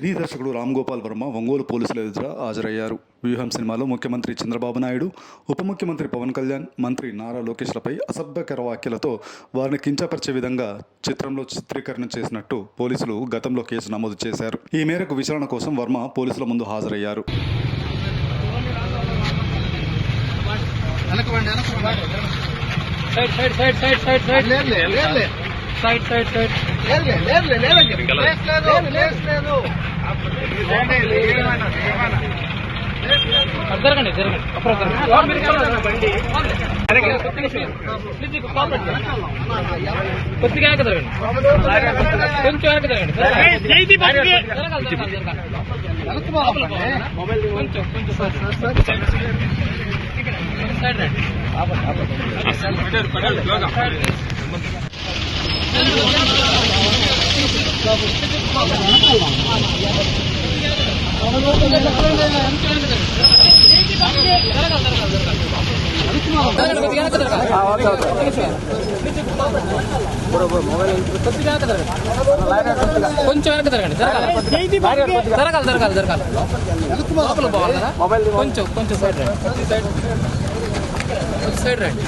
సినీ దర్శకుడు రామ్ గోపాల్ వర్మ ఒంగోలు పోలీసుల ఎదుట హాజరయ్యారు. వ్యూహం సినిమాలో ముఖ్యమంత్రి చంద్రబాబు నాయుడు, ఉప ముఖ్యమంత్రి పవన్ కళ్యాణ్, మంత్రి నారా లోకేష్లపై అసభ్యకర వ్యాఖ్యలతో వారిని కించపరిచే విధంగా చిత్రంలో చిత్రీకరణ చేసినట్టు పోలీసులు గతంలో కేసు నమోదు చేశారు. ఈ మేరకు విచారణ కోసం వర్మ పోలీసుల ముందు హాజరయ్యారు. కొద్దిగా కొంచెం వెనక జరగండి. జరగాలి లోపల పోవాలి కదా. కొంచెం సైడ్ రండి.